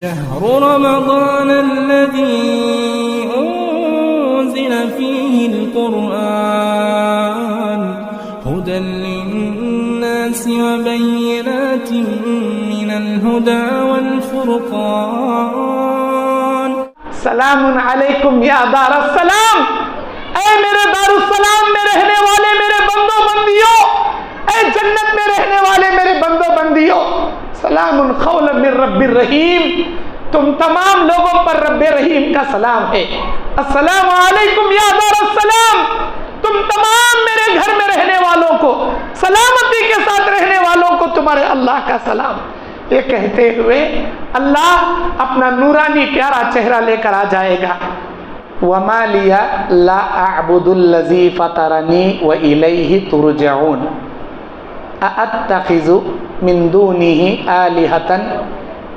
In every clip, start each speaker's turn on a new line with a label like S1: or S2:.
S1: شهر رمضان الذي أنزل فيه القرآن هدى للناس وبينات من الهدى والفرقان
S2: سلام علیکم یا دار السلام، اے میرے دار السلام میں رہنے والے میرے بندوں بندیوں، اے جنت میں رہنے والے میرے بندوں بندیوں، سلام قولا من رب الرحیم، تم تمام لوگوں پر رب رحیم کا سلام ہے۔ السلام علیکم یا دار السلام، تم تمام میرے گھر میں رہنے والوں کو، سلامتی کے ساتھ رہنے والوں کو تمہارے اللہ کا سلام۔ یہ کہتے ہوئے اللہ اپنا نورانی پیارا چہرہ لے کر آ جائے گا۔ وَمَا لِيَ لَا أَعْبُدُ الَّذِي فَطَرَنِي وَإِلَيْهِ تُرْجَعُونَ أَأَتَّخِذُ مِن دُونِهِ آلِهَةً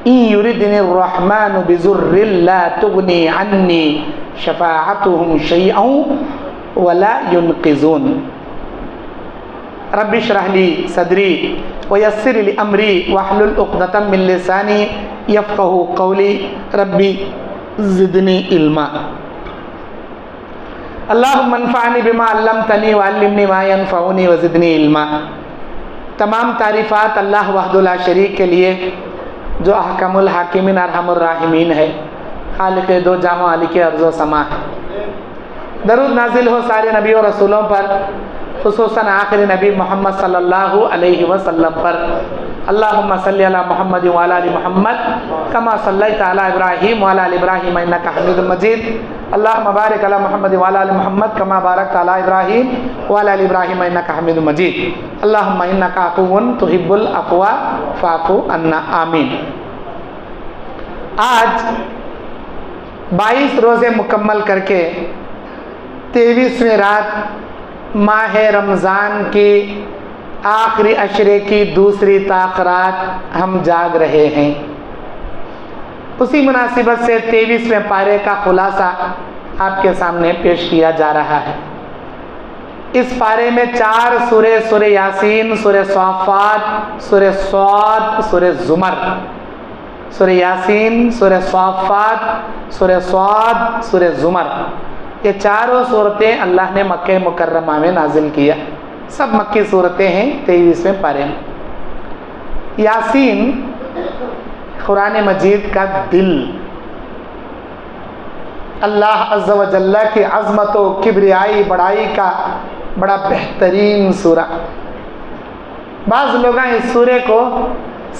S2: إِن يُرِدْنِ الرَّحْمَنُ بِضُرٍّ لَا تُغْنِي عَنِّي شَفَاعَتُهُمْ شَيْئًا وَلَا يُنْقِذُونَ رب اشرح لي صدري ويسر لي امري واحلل عقدة من لساني يفقهوا قولي ربي زدني علما۔ اللهم انفعني بما علمتني وعلمني ما ينفعني وزدني علما۔ تمام تعریفات اللہ وحدہ لا شریک کے لیے جو احکم الحاکمین ارحم الراحمین ہے، خالق دو جہاں مالک ارض و سما ہے۔ درود نازل ہو سارے نبی و رسولوں پر، خصوصاً آخری نبی محمد صلی اللہ علیہ وسلم پر۔ اللہم صلی علی محمد وعلی آل محمد کما صلیت علی ابراہیم وعلی آل ابراہیم انک حمید مجید۔ اللہم بارک علی محمد وعلی آل محمد کما بارکت علی ابراہیم وعلی آل ابراہیم انک حمید مجید۔ اللہم انک عفو تحب العفو فاعف عنا، آمین۔ آج 22 روزے مکمل کر کے 23ویں رات ماہ رمضان کی آخری عشرے کی دوسری تاخرات ہم جاگ رہے ہیں۔ اسی مناسبت سے 23ویں پارے کا خلاصہ آپ کے سامنے پیش کیا جا رہا ہے۔ اس پارے میں 4 سورہ، سورہ یاسین، سورہ صافات، سورہ صاد، سورہ زمر، سورہ یاسین، سورہ صافات، سورہ صاد، سورہ زمر، یہ چاروں صورتیں اللہ نے مکہ مکرمہ میں نازل کیا، سب مکی صورتیں ہیں 23ویں پارے میں۔ یاسین قرآن مجید کا دل، اللہ عز و جل کی عظمت و کبریائی بڑائی کا بڑا بہترین سورہ۔ بعض لوگ اس سورے کو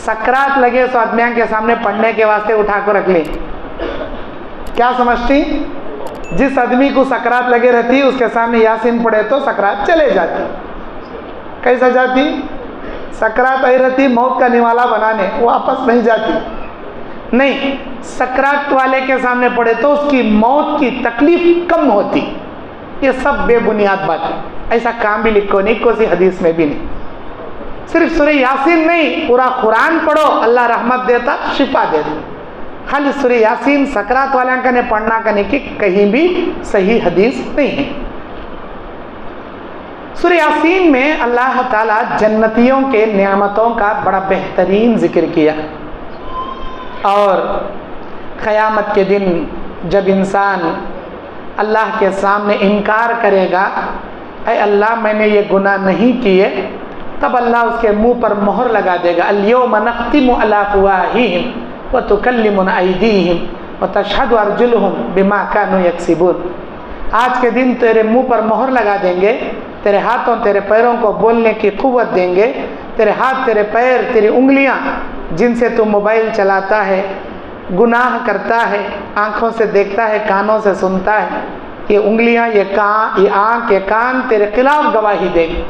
S2: سکرات لگے تو آدمیاں کے سامنے پڑھنے کے واسطے اٹھا کر رکھ لیں۔ کیا سمجھتی؟ جس آدمی کو سکرات لگے رہتی اس کے سامنے یاسین پڑھے تو سکرات چلے جاتی۔ کیسا جاتی؟ سکرات آئی رہتی موت کا نوالا بنانے، واپس نہیں جاتی۔ نہیں، سکرات والے کے سامنے پڑھے تو اس کی موت کی تکلیف کم ہوتی۔ یہ سب بے بنیاد بات ہے، ایسا کام بھی لکھو نہیں، کوئی حدیث میں بھی نہیں۔ صرف سورہ یاسین نہیں، پورا قرآن پڑھو، اللہ رحمت دیتا، شفا دیتا۔ خالی سورہ یاسین سکرات والوں کا نے پڑھنا کرنے کی کہیں بھی صحیح حدیث نہیں ہے۔ سورہ یاسین میں اللہ تعالیٰ جنتیوں کے نعمتوں کا بڑا بہترین ذکر کیا، اور قیامت کے دن جب انسان اللہ کے سامنے انکار کرے گا، اے اللہ میں نے یہ گناہ نہیں کیے، تب اللہ اس کے منہ پر مہر لگا دے گا۔ الیوم نختم علی افواہہم وَتُكَلِّمُنَا أَيْدِيهِمْ وَتَشْهَدُ أَرْجُلُهُمْ بِمَا كَانُوا يَكْسِبُونَ۔ آج کے دن تیرے منہ پر مہر لگا دیں گے، تیرے ہاتھوں تیرے پیروں کو بولنے کی قوت دیں گے، تیرے ہاتھ تیرے پیر تیری انگلیاں جن سے تو موبائل چلاتا ہے، گناہ کرتا ہے، آنکھوں سے دیکھتا ہے، کانوں سے سنتا ہے، یہ انگلیاں، یہ آنکھ، یہ کان تیرے خلاف گواہی دیں گے،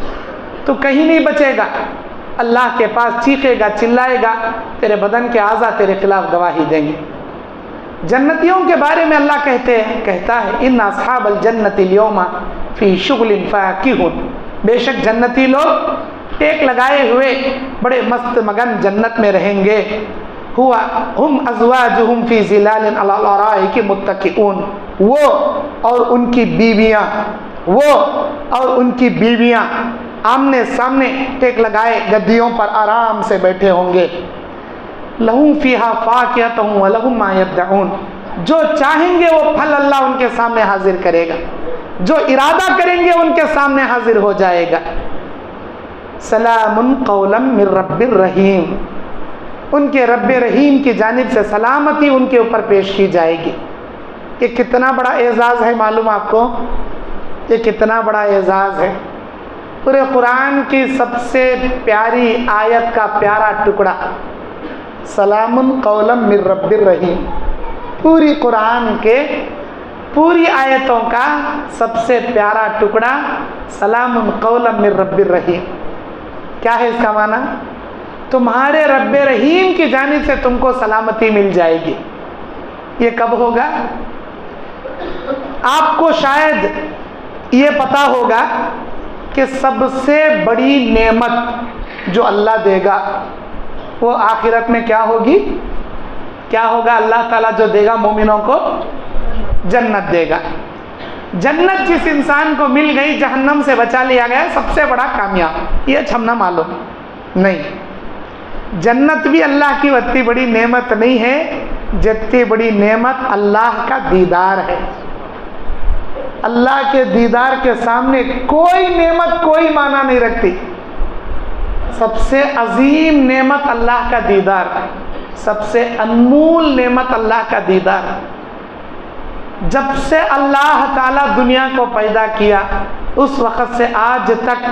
S2: تو کہیں نہیں بچے گا، اللہ کے پاس چیخے گا، چلائے گا، تیرے بدن کے اعضاء تیرے خلاف گواہی دیں گے۔ جنتیوں کے بارے میں اللہ کہتا ہے ان اصحاب الجنت اليوم فی شغل فاکہون، بے شک جنتی لوگ ٹیک لگائے ہوئے بڑے مست مگن جنت میں رہیں گے۔ ہم ازواجہم فی ظلال علی الارائک متکئون، وہ اور ان کی بیویاں آمنے سامنے ٹیک لگائے گدیوں پر آرام سے بیٹھے ہوں گے۔ لہم فیہا فاکہۃ ولہم ما یدعون، جو چاہیں گے وہ پھل اللہ ان کے سامنے حاضر کرے گا، جو ارادہ کریں گے ان کے سامنے حاضر ہو جائے گا۔ سلام قولا من رب الرحیم، ان کے رب رحیم کی جانب سے سلامتی ان کے اوپر پیش کی جائے گی۔ یہ کتنا بڑا اعزاز ہے معلوم آپ کو؟ یہ کتنا بڑا اعزاز ہے۔ پورے قرآن کی سب سے پیاری آیت کا پیارا ٹکڑا سلام قولا من رب الرحیم، پوری قرآن کے پوری آیتوں کا سب سے پیارا ٹکڑا سلام قولا من رب الرحیم۔ کیا ہے اس کا معنی؟ تمہارے رب رحیم کی جانب سے تم کو سلامتی مل جائے گی۔ یہ کب ہوگا؟ آپ کو شاید یہ پتا ہوگا کہ سب سے بڑی نعمت جو اللہ دے گا وہ آخرت میں کیا ہوگی؟ کیا ہوگا؟ اللہ تعالیٰ جو دے گا مومنوں کو جنت دے گا۔ جنت جس انسان کو مل گئی، جہنم سے بچا لیا گیا، سب سے بڑا کامیاب۔ یہ چھمنا معلوم نہیں، جنت بھی اللہ کی اتنی بڑی نعمت نہیں ہے جتنی بڑی نعمت اللہ کا دیدار ہے۔ اللہ کے دیدار کے سامنے کوئی نعمت کوئی معنی نہیں رکھتی۔ سب سے عظیم نعمت اللہ کا دیدار، سب سے انمول نعمت اللہ کا دیدار۔ جب سے اللہ تعالیٰ دنیا کو پیدا کیا اس وقت سے آج تک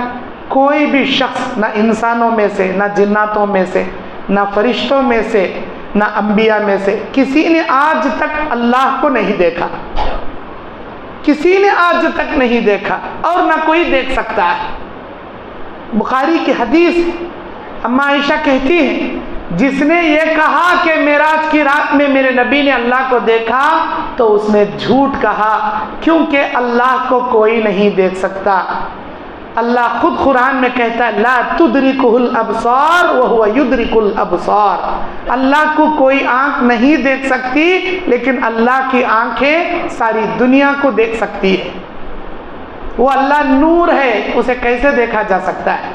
S2: کوئی بھی شخص، نہ انسانوں میں سے، نہ جناتوں میں سے، نہ فرشتوں میں سے، نہ انبیاء میں سے کسی نے آج تک اللہ کو نہیں دیکھا، کسی نے آج تک نہیں دیکھا اور نہ کوئی دیکھ سکتا ہے۔ بخاری کی حدیث، اما عائشہ کہتی ہیں جس نے یہ کہا کہ معراج کی رات میں میرے نبی نے اللہ کو دیکھا تو اس نے جھوٹ کہا، کیونکہ اللہ کو کوئی نہیں دیکھ سکتا۔ اللہ خود قرآن میں کہتا ہے لا تدرکہ الابصار وہو یدرک الابصار، اللہ کو کوئی آنکھ نہیں دیکھ سکتی لیکن اللہ کی آنکھیں ساری دنیا کو دیکھ سکتی ہے۔ وہ اللہ نور ہے، اسے کیسے دیکھا جا سکتا ہے؟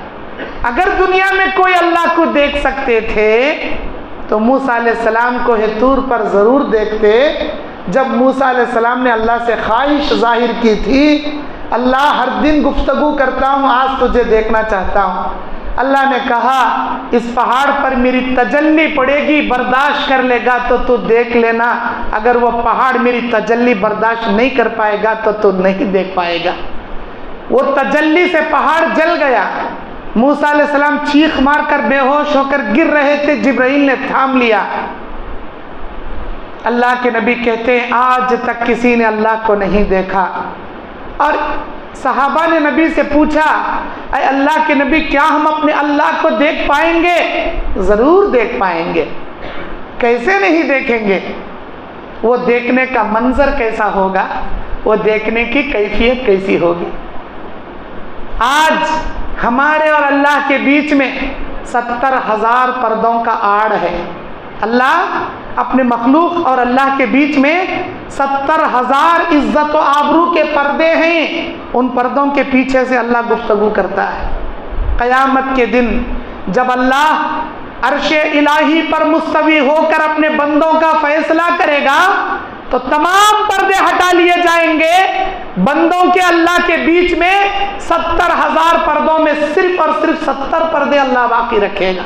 S2: اگر دنیا میں کوئی اللہ کو دیکھ سکتے تھے تو موسیٰ علیہ السلام کو طور پر ضرور دیکھتے۔ جب موسیٰ علیہ السلام نے اللہ سے خواہش ظاہر کی تھی، اللہ ہر دن گفتگو کرتا ہوں، آج تجھے دیکھنا چاہتا ہوں، اللہ نے کہا اس پہاڑ پر میری تجلی پڑے گی، برداشت کر لے گا تو تو دیکھ لینا، اگر وہ پہاڑ میری تجلی برداشت نہیں کر پائے گا تو تو نہیں دیکھ پائے گا۔ وہ تجلی سے پہاڑ جل گیا، موسیٰ علیہ السلام چیخ مار کر بے ہوش ہو کر گر رہے تھے، جبرائیل نے تھام لیا۔ اللہ کے نبی کہتے ہیں آج تک کسی نے اللہ کو نہیں دیکھا۔ اور صحابہ نے نبی سے پوچھا اے اللہ کے نبی کیا ہم اپنے اللہ کو دیکھ پائیں گے؟ ضرور دیکھ پائیں گے، کیسے نہیں دیکھیں گے؟ وہ دیکھنے کا منظر کیسا ہوگا، وہ دیکھنے کی کیفیت کیسی ہوگی؟ آج ہمارے اور اللہ کے بیچ میں 70,000 پردوں کا آڑ ہے۔ اللہ اپنے مخلوق اور اللہ کے بیچ میں 70,000 عزت و آبرو کے پردے ہیں، ان پردوں کے پیچھے سے اللہ گفتگو کرتا ہے۔ قیامت کے دن جب اللہ عرش الہی پر مستوی ہو کر اپنے بندوں کا فیصلہ کرے گا تو تمام پردے ہٹا لیے جائیں گے، بندوں کے اللہ کے بیچ میں 70,000 پردوں میں صرف اور صرف 70 پردے اللہ باقی رکھے گا۔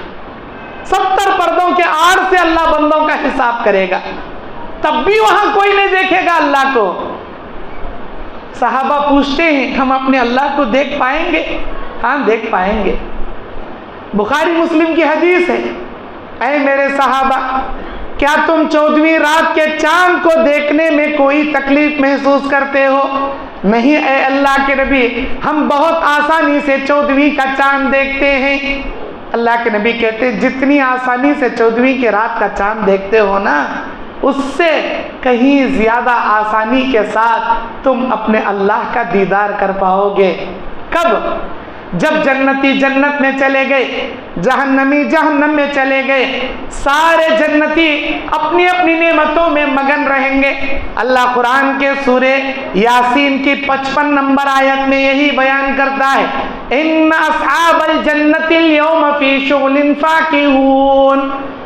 S2: 70 پردوں کے آڑ سے اللہ بندوں کا حساب کرے گا، تب بھی وہاں کوئی نہیں دیکھے گا اللہ کو۔ صحابہ پوچھتے ہیں ہم اپنے اللہ کو دیکھ پائیں گے؟ ہاں دیکھ پائیں گے۔ بخاری مسلم کی حدیث ہے اے میرے صحابہ کیا تم 14ویں رات کے چاند کو دیکھنے میں کوئی تکلیف محسوس کرتے ہو؟ نہیں اے اللہ کے نبی، ہم بہت آسانی سے 14ویں کا چاند دیکھتے ہیں۔ اللہ کے نبی کہتے ہیں جتنی آسانی سے 14ویں کی رات کا چاند دیکھتے ہو نا، اس سے کہیں زیادہ آسانی کے ساتھ تم اپنے اللہ کا دیدار کر پاؤ گے۔ کب؟ جب جنتی جنت میں چلے گئے، جہنمی جہنم میں چلے گئے، سارے جنتی اپنی اپنی نعمتوں میں مگن رہیں گے۔ اللہ قرآن کے سورہ یاسین کی 55 نمبر آیت میں یہی بیان کرتا ہے ان اصحاب الجنت اليوم فی شغل فاکہون،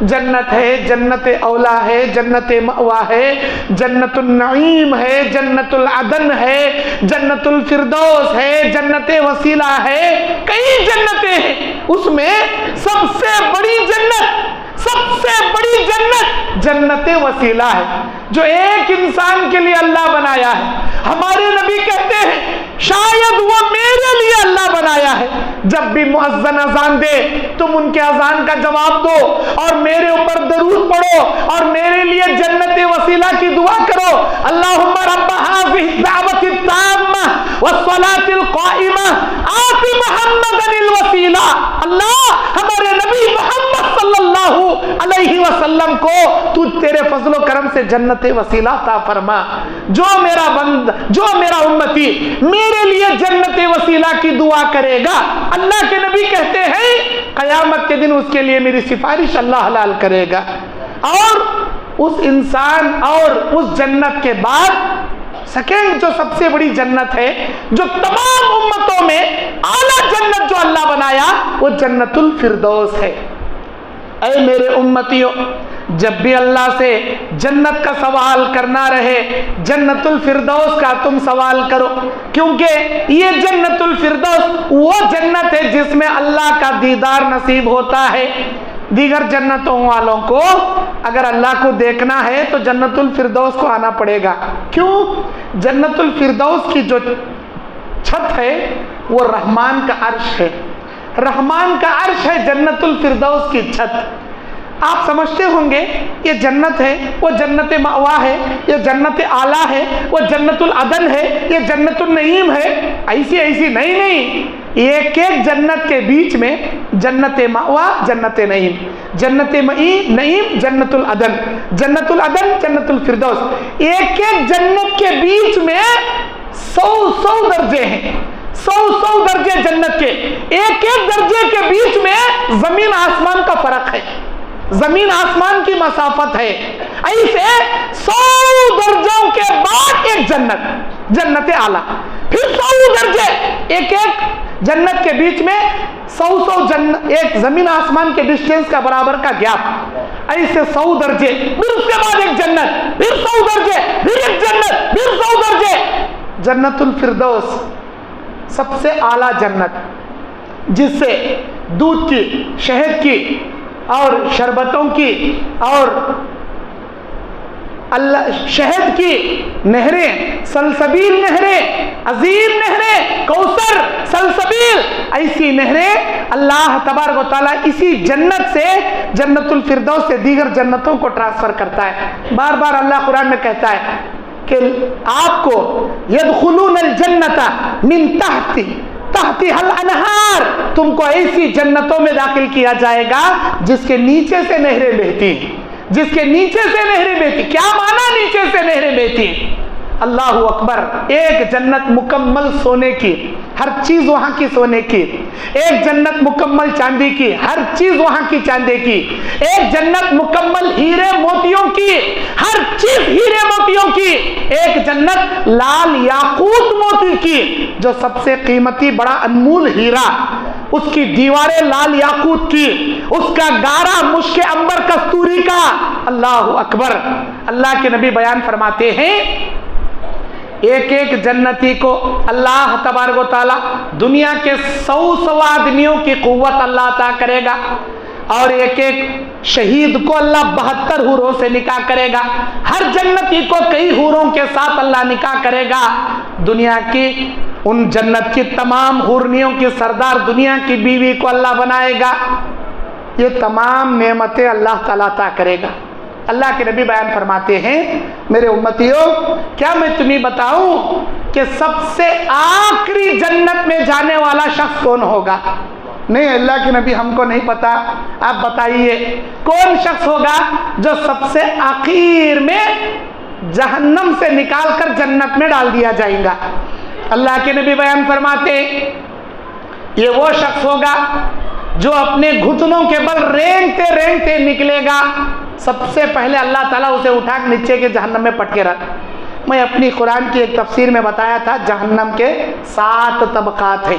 S2: جنت ہے، جنت اولا ہے، جنت مأوا ہے، جنت النعیم ہے، جنت العدن ہے، جنت الفردوس ہے، جنت وسیلہ ہے، کئی جنتیں ہیں۔ اس میں سب سے بڑی جنت جنت وسیلہ ہے، جو ایک انسان کے لیے اللہ بنایا ہے۔ ہمارے نبی کہتے ہیں شاید وہ میرے لیے اللہ بنایا ہے، جب بھی مؤذن اذان دے تم ان کے اذان کا جواب دو اور میرے اوپر درود پڑھو اور میرے لیے جنت وسیلہ کی دعا کرو۔ اللہم رب هذه الدعوة التامة والصلاة القائمة آت محمدا الوسیلہ۔ اللہ ہمارے نبی محمد صلی اللہ علیہ وسلم کو تو تیرے فضل و کرم سے جنت وسیلہ عطا فرما۔ جو میرا امتی میرے لیے جنت وسیلہ کی دعا کرے گا، اللہ کے نبی کہتے ہیں قیامت کے دن اس کے لیے میری سفارش اللہ حلال کرے گا۔ اور اس انسان اور اس جنت کے بعد سیکنڈ جو سب سے بڑی جنت ہے، جو تمام امتوں میں اعلیٰ جنت جو اللہ بنایا، وہ جنت الفردوس ہے۔ اے میرے امتیوں، جب بھی اللہ سے جنت کا سوال کرنا رہے، جنت الفردوس کا تم سوال کرو، کیونکہ یہ جنت الفردوس وہ جنت ہے جس میں اللہ کا دیدار نصیب ہوتا ہے۔ دیگر جنتوں والوں کو اگر اللہ کو دیکھنا ہے تو جنت الفردوس کو آنا پڑے گا۔ کیوں؟ جنت الفردوس کی جو چھت ہے وہ رحمان کا عرش ہے، رحمان کا عرش ہے جنت الفردوس کی چھت۔ آپ سمجھتے ہوں گے یہ جنت ہے، وہ جنت مأوا ہے، یہ جنت اعلیٰ ہے، وہ جنت العدن ہے، یہ جنت النعیم ہے۔ ایسی نہیں، ایک جنت کے بیچ میں جنت مأوا، جنت نعیم، جنت نعیم، جنت العدن، جنت العدن، جنت الفردوس۔ ایک جنت کے بیچ میں 100 درجے ہیں، 100 درجے جنت کے۔ ایک درجے کے بیچ میں زمین آسمان کا فرق ہے، زمین آسمان کی مسافت ہے۔ ایسے 100 درجوں کے بعد ایک جنت، جنت اعلیٰ، پھر 100 درجے، ایک جنت کے بیچ میں 100 جنت، ایک زمین آسمان کے ڈسٹینس کا برابر کا گیپ، ایسے 100 درجے، پھر اس کے بعد ایک جنت، پھر 100 درجے، پھر ایک جنت، پھر 100 درجے۔ جنت الفردوس سب سے اعلیٰ جنت، جس سے دودھ کی، شہد کی اور شربتوں کی اور شہد کی نہریں، سلسبیل نہریں، عظیم نہریں، کوثر، سلسبیل، ایسی نہریں اللہ تبارک و تعالیٰ اسی جنت سے، جنت الفردوس سے دیگر جنتوں کو ٹرانسفر کرتا ہے۔ بار بار اللہ قرآن میں کہتا ہے کہ آپ کو یدخلون الجنت من تحتی الانہار، تم کو ایسی جنتوں میں داخل کیا جائے گا جس کے نیچے سے نہریں بہتی ہیں، جس کے نیچے سے نہریں بہتی۔ کیا معنی نیچے سے نہریں بہتی؟ اللہ اکبر! ایک جنت مکمل سونے کی، ہر چیز وہاں کی سونے کی، ایک جنت مکمل چاندی کی، ہر چیز وہاں کی چاندی کی، ایک جنت مکمل ہیرے موتیوں کی، ہر چیز ہیرے موتیوں کی، ایک جنت لال یاقوت موتی کی، جو سب سے قیمتی بڑا انمول ہیرا، اس کی دیواریں لال یاقوت کی، اس کا گارا مشک عنبر کستوری کا۔ اللہ اکبر! اللہ کے نبی بیان فرماتے ہیں ایک جنتی کو اللہ تبارک و تعالی دنیا کے 100 آدمیوں کی قوت اللہ عطا کرے گا، اور ایک شہید کو اللہ 72 حوروں سے نکاح کرے گا۔ ہر جنتی کو کئی حوروں کے ساتھ اللہ نکاح کرے گا۔ دنیا کی ان جنت کی تمام حورنیوں کی سردار دنیا کی بیوی کو اللہ بنائے گا۔ یہ تمام نعمتیں اللہ تعالیٰ عطا کرے گا۔ اللہ کے نبی بیان فرماتے ہیں میرے امتیوں، کیا میں تمہیں بتاؤں کہ سب سے آخری جنت میں جانے والا شخص کون ہوگا؟ نہیں اللہ کے نبی ہم کو نہیں پتا، آپ بتائیے کون شخص ہوگا جو سب سے آخر میں جہنم سے نکال کر جنت میں ڈال دیا جائے گا؟ اللہ کے نبی بیان فرماتے یہ وہ شخص ہوگا جو اپنے گھٹنوں کے بل رینگتے رینگتے نکلے گا۔ سب سے پہلے اللہ تعالیٰ اسے اٹھا کے نیچے کے جہنم میں پٹکے رکھ۔ میں اپنی قرآن کی ایک تفسیر میں بتایا تھا جہنم کے 7 طبقات ہیں۔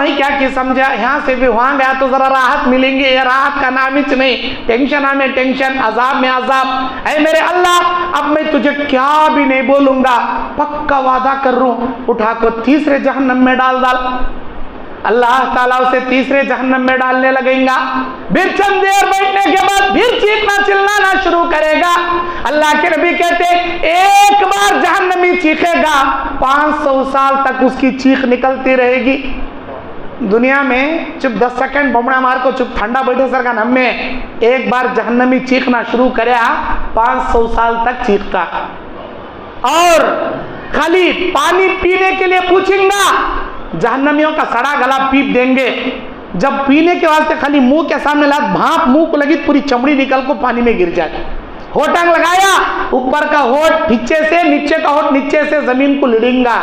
S2: میں کیا کی سمجھا یہاں سے بھی وہاں گیا تو ذرا راحت ملیں گے، یہ راحت کا نام ہی نہیں، ٹینشن میں ٹینشن، عذاب میں عذاب۔ اے میرے اللہ اب میں تجھے کیا بھی نہیں بولوں گا، پکا وعدہ کر رہا ہوں، اٹھا کو تیسرے جہنم میں ڈال۔ اللہ تعالیٰ اسے تیسرے جہنم میں ڈالنے لگیں گا، پھر چند دیر بیٹھنے کے بعد پھر چیخنا چلانا شروع کرے گا۔ اللہ کے نبی کہتے ایک بار جہنمی چیخے گا 500 سال تک اس کی چیخ نکلتی رہے گی۔ دنیا میں چپ 10 سیکنڈ بمڑا مار کو چپ ٹھنڈا بیٹھے سر کا نم میں ایک بار جہنمی چیخنا شروع کرے 500 سال تک چیختا، اور خالی پانی پینے کے لیے پوچھیں گا، جہنمیوں کا سڑا گلا پیپ دیں گے، جب پینے کے واسطے خالی منہ کے سامنے لات بھانپ منہ کو لگی پوری چمڑی نکل کو پانی میں گر جائے، ہوٹنگ لگایا اوپر کا ہوٹ پیچھے سے، نیچے کا ہوٹ نیچے سے زمین کو لڑیں گا،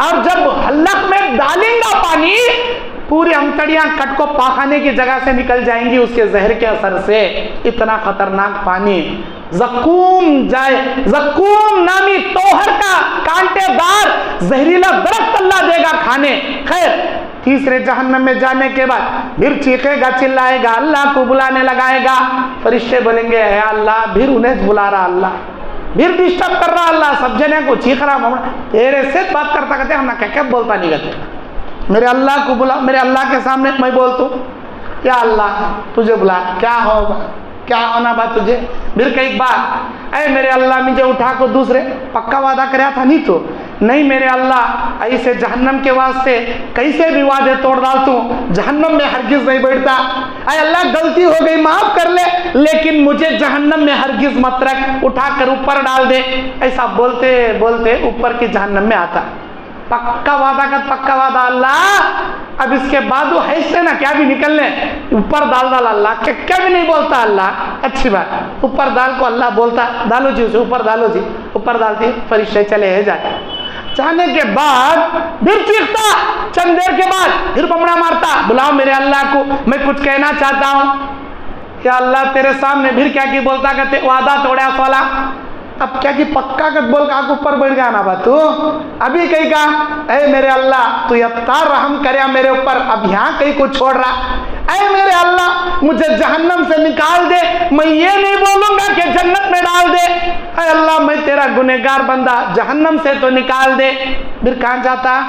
S2: اور جب حلق میں ڈالیں گا پانی پوری امتڑیاں کٹ کو پاخانے کی جگہ سے نکل جائیں گی اس کے زہر کے اثر سے۔ اتنا خطرناک پانی، زقوم جائے، زقوم نامی توہر کا کانٹے دار زہریلا درخت اللہ دے گا کھانے۔ خیر تیسرے جہنم میں جانے کے بعد پھر چیخے گا، چلائے گا، اللہ کو بلانے لگائے گا، فرشتے بولیں گے اے اللہ پھر انہیں بلا رہا، اللہ پھر ڈسٹرب کر رہا، اللہ سب جنے کو چیخ رہا، تیرے سے بات کرتا کہتے ہم نہ کیا بولتا نہیں کہتے، میرے اللہ کو بلا، میرے اللہ کے سامنے میں بولتا ہوں یا اللہ تجھے بلا، کیا ہوگا، کیا ہونا بات تجھے؟ پھر کئی بار اے میرے اللہ مجھے اٹھا کو دوسرے پکا وعدہ کریا تھا نہیں تو نہیں میرے اللہ ایسے جہنم کے واسطے کیسے بھی وعدے توڑ ڈالتا ہوں، جہنم میں ہرگز نہیں بیٹھتا، اے اللہ غلطی ہو گئی معاف کر لے لیکن مجھے جہنم میں ہرگز مت رکھ، اٹھا کر اوپر ڈال دے۔ ایسا بولتے بولتے اوپر کی جہنم میں آتا، پکا وعدہ کا پکا وعدہ اللہ اب اس کے بعد وہ حیث نا کیا بھی نکلنے، اوپر ڈال ڈال اللہ کیا بھی نہیں بولتا اللہ، اچھی بات اوپر ڈال کو اللہ بولتا ڈالو جی اسے اوپر ڈالو جی، اوپر ڈالتی فرشتے چلے ہیں جائے، جانے کے بعد پھر چیختا، چند دیر کے بعد پھر بمڑا مارتا، بلاؤ میرے اللہ کو میں کچھ کہنا چاہتا ہوں، یا اللہ تیرے سامنے پھر کیا کی بولتا کہتے وعدہ توڑیا سوالا، اب کیا کی پکا کت بول کا اوپر بیٹھ گیا نا با تو ابھی کہیں کا اے میرے اللہ تو یتار رحم کریا میرے اوپر، اب یہاں کہیں کو چھوڑ رہا، اے میرے اللہ مجھے جہنم سے نکال دے، میں یہ نہیں بولوں گا کہ جنت میں ڈال دے، اے اللہ میں تیرا گنہگار بندہ جہنم سے تو نکال دے۔ پھر کہاں جاتا،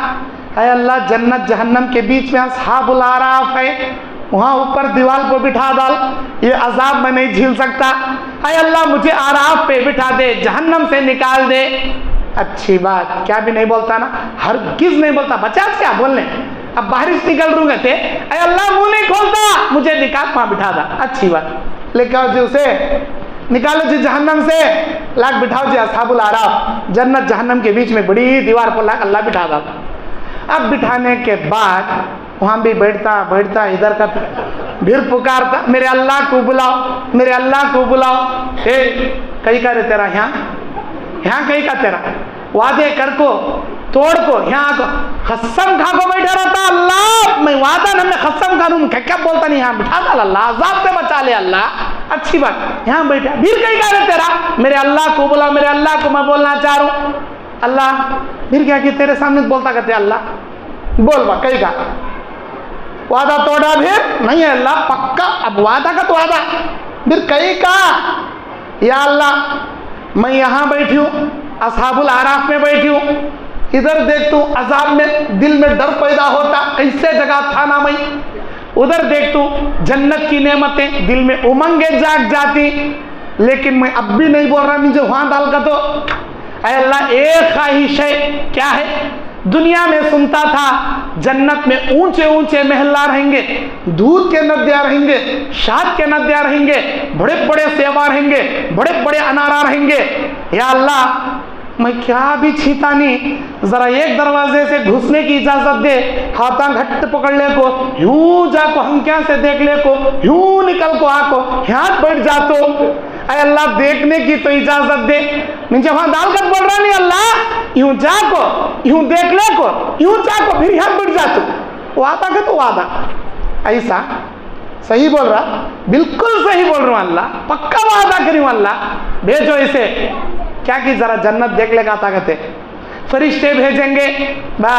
S2: اے اللہ جنت جہنم کے بیچ میں اصحاب الاعراف ہے، وہاں اوپر دیوال کو بٹھا ڈال، یہ عذاب میں نہیں جھیل سکتا، اے اللہ مجھے اعراف پہ بٹھا دے، جہنم سے نکال دے۔ اچھی بات کیا بھی نہیں بولتا نا، ہرگز نہیں بولتا، بچہ کیا بولنے، اب بارش نکل رہوں گے تھے اے اللہ منہ نہیں کھولتا، مجھے نکال وہاں بٹھا دا، اچھی بات لے کے آؤ جی اسے نکالو جی جہنم سے، لاکھ بٹھاؤ جی اصحاب الاعراف، جنت جہنم کے بیچ میں بڑی دیوار پر لاکھ اللہ بٹھا دا۔ اب بٹھانے کے بعد وہاں بھی بیٹھتا بیٹھتا ادھر کا پھر پکارتا میرے اللہ کو بلاؤ، میرے اللہ کو بلاؤ، اے کہیں کا رہے تیرا یہاں کہیں کا تیرا وعدے کر کو توڑ کو یہاں کو قسم کھا کو بیٹھا رہتا، اللہ میں وعدہ نہ میں قسم کھا دوں، کیا بولتا نہیں، یہاں بٹھا ڈال اللہ، عذاب سے بچا لے اللہ، اچھی بات یہاں بیٹھا، پھر کہیں کا رہے تیرا میرے اللہ کو بلاؤ، میرے اللہ کو میں بولنا چاہ رہا ہوں، اللہ پھر کیا کہ تیرے سامنے بولتا کرتے اللہ بول با کہیں کا وعدہ توڑا، پھر نہیں ہے اللہ پکا، اب وعدہ کا تو وعدہ، پھر کہیں کا یا اللہ میں یہاں بیٹھی ہوں اصحاب الاعراف میں بیٹھی ہوں، ادھر دیکھتا ہوں عذاب میں دل میں ڈر پیدا ہوتا، کیسے جگہ تھا نا میں، ادھر دیکھتا ہوں جنت کی نعمتیں دل میں امنگیں جاگ جاتی، لیکن میں اب بھی نہیں بول رہا مجھے وہاں ڈال کا، تو اے اللہ ایک خواہش ہے، کیا ہے، دنیا میں سنتا تھا جنت میں اونچے اونچے محلہ رہیں گے، دودھ کے ندیاں رہیں گے، شہد کے ندیاں رہیں گے، بڑے بڑے سیبا رہیں گے، بڑے بڑے انارا رہیں گے، یا اللہ میں کیا بھی چھیتا نہیں، ذرا ایک دروازے سے گھسنے کی اجازت دے، ہاتھاں گھٹ پکڑ لے کو، یوں جا کو ہم کیا سے دیکھ لے کو، یوں نکل کو آ کو ہاتھ بیٹھ جاتو، اے اللہ دیکھنے کی تو اجازت دے، مجھے وہاں ڈال کر بول رہا نہیں اللہ یوں جا کو یوں دیکھ لے کو یوں جا کو پھر ہاتھ بیٹھ جاتو، وعدہ کہ تو وعدہ ایسا صحیح بول رہا، بالکل صحیح بول رہا ہوں اللہ، پکا وعدہ کری ہوں اللہ، بھیجو اسے، کیا کہ ذرا جنت دیکھ لے گا طاقت ہے، فرشتے بھیجیں گے با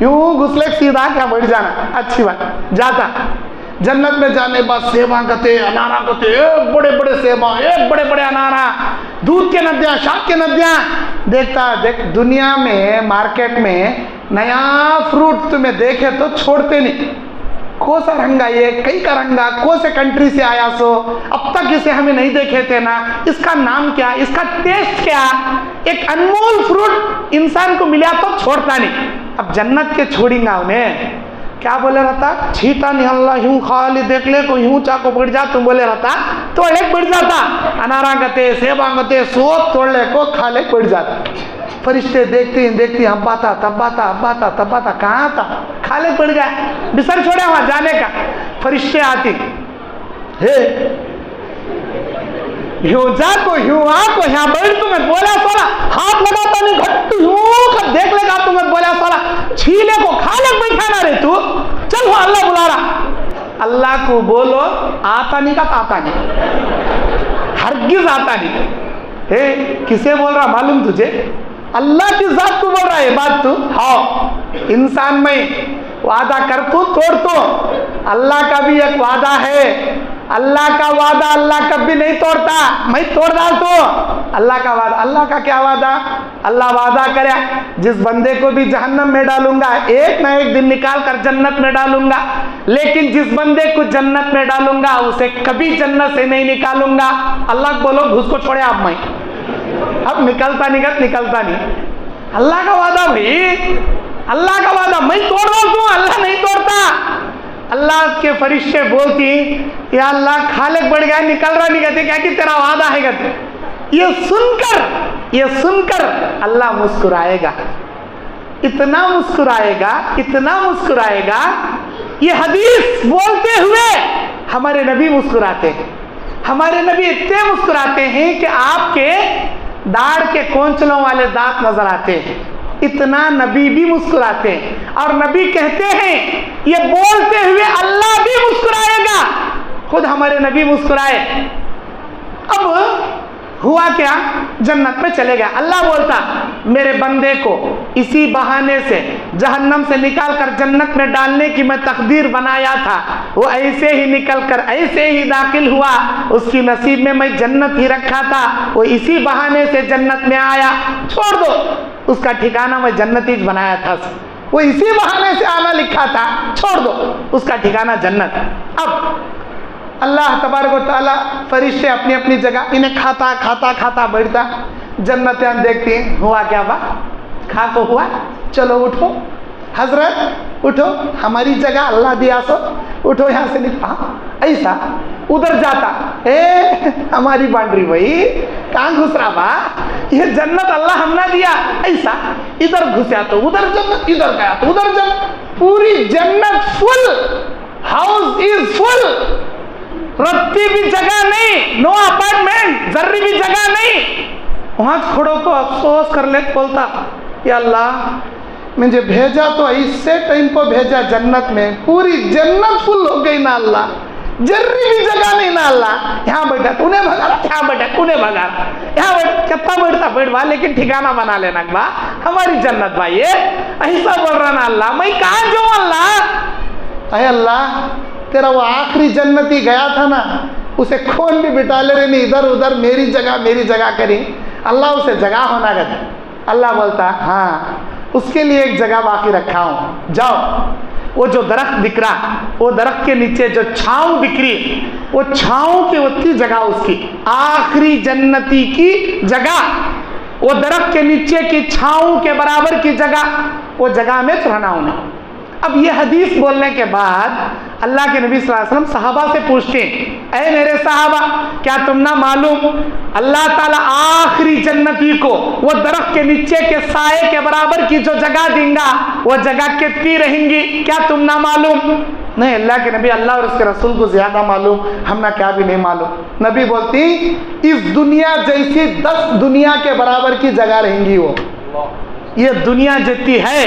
S2: یوں گھسلے سیدھا کیا بیٹھ جانا اچھی بات جاتا جنت میں جانے بعد سیباں گتے انارا گتے ایک بڑے بڑے سیباں ایک بڑے بڑے انارا دودھ کے ندیاں شاک کے ندیاں دیکھتا دیکھ دنیا میں مارکیٹ میں نیا فروٹ تمہیں دیکھے تو چھوڑتے نہیں کون سا رنگا یہ کئی کا رنگا کون سے کنٹری سے آیا سو اب تک اسے ہمیں نہیں دیکھے تھے نا اس کا نام کیا اس کا ٹیسٹ کیا ایک انمول فروٹ انسان کو ملا تو چھوڑتا نہیں اب جنت کے چھوڑیں گا انہیں کیا بولے رہتا چھیٹا نہیں اللہ یوں خالی دیکھ لے کو یوں چاکو بڑھ جا تم بولے رہتا تو ایک بڑھ جاتا انارا گتے سیباں گتے سوپ توڑ لے کو کھا لے بڑھ جاتا فرشتے دیکھتے ہیں اب باتا کہاں تھا کھا لے پڑ گیا بسر چھوڑے وہاں جانے کا فرشتے آتے یوں جا کو یوں آ کو یہاں بیٹھ تمہیں بولا سولا ہاتھ لگاتا نہیں گھٹ یوں کر دیکھ لے گا تمہیں بولا سولا چھیلے کو کھا لے بیٹھا نہ رہے تو چل وہ اللہ بلا رہا اللہ کو بولو آتا نہیں کا آتا نہیں ہرگز آتا نہیں کسے بول رہا معلوم تجھے اللہ کی ذات کو بول رہا ہے بات تو ہاں انسان میں وعدہ کر تو توڑ تو اللہ کا بھی ایک وعدہ ہے اللہ کا وعدہ اللہ کبھی نہیں توڑتا میں توڑ ڈال تو اللہ کا وعدہ اللہ کا کیا وعدہ اللہ وعدہ کرے جس بندے کو بھی جہنم میں ڈالوں گا ایک نہ ایک دن نکال کر جنت میں ڈالوں گا لیکن جس بندے کو جنت میں ڈالوں گا اسے کبھی جنت سے نہیں نکالوں گا اللہ بولو گھس کو چھوڑے آپ میں اب نکلتا نہیں اللہ کا وعدہ بھائی اللہ کا وعدہ میں توڑ رہا ہوں اللہ نہیں توڑتا اللہ کے فرشتے بولتی یا اللہ خالق بڑھ گیا نکل رہا نہیں کہتے کیا کہ تیرا وعدہ ہے کہتے یہ سن کر اللہ مسکرائے گا اتنا مسکرائے گا یہ حدیث بولتے ہوئے ہمارے نبی مسکراتے ہیں ہمارے نبی اتنے مسکراتے ہیں کہ آپ کے داڑھ کے کونچلوں والے دانت نظر آتے ہیں اتنا نبی بھی مسکراتے ہیں اور نبی کہتے ہیں یہ بولتے ہوئے اللہ بھی مسکرائے گا خود ہمارے نبی مسکرائے اب ہوا کیا جنت میں چلے گیا اللہ بولتا میرے بندے کو اسی بہانے سے جہنم سے نکال کر جنت میں ڈالنے کی میں تقدیر بنایا تھا وہ ایسے ہی نکل کر ایسے ہی داخل ہوا اس کی نصیب میں میں جنت ہی رکھا تھا وہ اسی بہانے سے جنت میں آیا چھوڑ دو اس کا ٹھکانہ میں جنت ہی بنایا تھا وہ اسی بہانے سے آنا لکھا تھا چھوڑ دو اس کا ٹھکانہ جنت اب اللہ تبارک و تعالیٰ فرشتے اپنی اپنی جگہ انہیں کھاتا بیٹھتا جنتیں دیکھتی ہیں ہوا کیا با کھا کو ہوا چلو اٹھو حضرت اٹھو ہماری جگہ اللہ دیا سو اٹھو یہاں سے نکلا ایسا ادھر جاتا ہماری بانڈری بھائی کہاں گھس رہا با یہ جنت اللہ ہم نے دیا ایسا ادھر گھسیا تو ادھر جنت ادھر گیا تو ادھر جنت پوری جنت فل ہاؤس از فل رتی بھی جگہ نہیں نو اپارٹمنٹ ذری بھی جگہ نہیں وہاں کھڑوں کو افسوس کر لے بولتا یا اللہ مجھے بھیجا تو ایسے ٹائم کو بھیجا جنت میں پوری جنت فل ہو گئی نا اللہ ذری بھی جگہ نہیں نا اللہ یہاں بیٹھا تو انہیں بھگا یہاں بیٹھا انہیں بھگا یہاں بیٹھ کتنا بیٹھتا بیٹھوا لیکن ٹھکانہ بنا لینا با ہماری جنت بھائی ایسا بول رہا نا اللہ میں کہاں جاؤں اللہ اے اللہ تیرا وہ آخری جنتی گیا تھا نا اسے کون بھی بٹا لے رہے نہیں ادھر ادھر میری جگہ کری اللہ اسے جگہ ہونا کہتا اللہ بولتا ہاں اس کے لیے ایک جگہ باقی رکھا ہوں جاؤ وہ جو درخت دکھ رہا وہ درخت کے نیچے جو چھاؤں دکھ رہی وہ چھاؤں کی اتنی جگہ اس کی آخری جنتی کی جگہ وہ درخت کے نیچے کی چھاؤں کے برابر کی جگہ وہ جگہ میں رہنا انہیں اب یہ حدیث بولنے کے بعد اللہ کے نبی صلی اللہ علیہ وسلم صحابہ سے پوچھتے ہیں اے میرے صحابہ کیا تم نہ معلوم اللہ تعالیٰ آخری جنتی کو وہ درخت کے نیچے کے سائے کے برابر کی جو جگہ دیں گا وہ جگہ کتنی رہیں گی کیا تم نہ معلوم نہیں اللہ کے نبی اللہ اور اس کے رسول کو زیادہ معلوم ہم نہ کیا بھی نہیں معلوم نبی بولتی اس دنیا جیسی 10 دنیا کے برابر کی جگہ رہیں گی وہ یہ دنیا جتنی ہے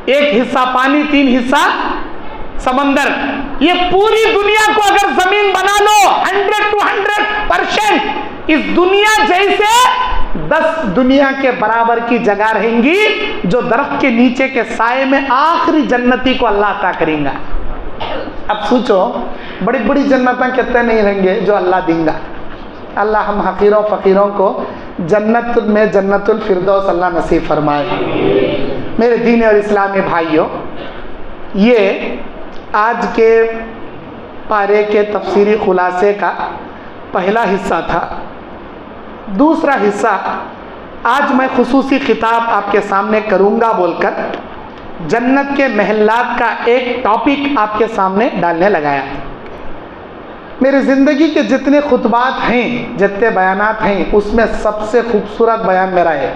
S2: ایک حصہ پانی 3 حصہ سمندر یہ پوری دنیا کو اگر زمین بنا لو 100 to 100% اس دنیا جیسے 10 دنیا کے برابر کی جگہ رہیں گی جو درخت کے نیچے کے سائے میں آخری جنتی کو اللہ عطا کریں گا. اب سوچو بڑی بڑی جنتیں کتنے نہیں رہیں گے جو اللہ دیں گا. اللہ ہم حقیروں فقیروں کو جنت میں جنت الفردوس اللہ نصیب فرمائے. میرے دین اور اسلامی بھائیوں، یہ آج کے پارے کے تفسیری خلاصے کا پہلا حصہ تھا. دوسرا حصہ آج میں خصوصی خطاب آپ کے سامنے کروں گا بول کر جنت کے محلات کا ایک ٹاپک آپ کے سامنے ڈالنے لگایا. میری زندگی کے جتنے خطبات ہیں، جتنے بیانات ہیں، اس میں سب سے خوبصورت بیان میرا ہے.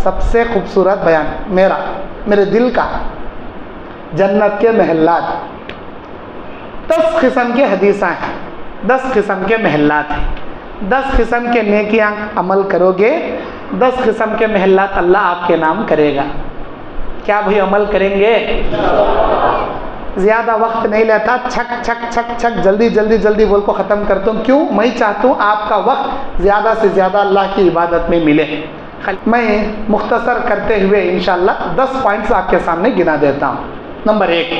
S2: سب سے خوبصورت بیان میرا، میرے دل کا، جنت کے محلات. 10 قسم کے حدیثاں ہیں، 10 قسم کے محلات ہیں. 10 قسم کے نیکیاں عمل کرو گے، 10 قسم کے محلات اللہ آپ کے نام کرے گا. کیا بھائی عمل کریں گے؟ زیادہ وقت نہیں لیتا، چھک چھک چھک چھک جلدی جلدی جلدی بول کو ختم کرتا ہوں. کیوں؟ میں چاہتا ہوں آپ کا وقت زیادہ سے زیادہ اللہ کی عبادت میں ملے. میں مختصر کرتے ہوئے انشاءاللہ 10 پوائنٹس آپ کے سامنے گنا دیتا ہوں. نمبر 1،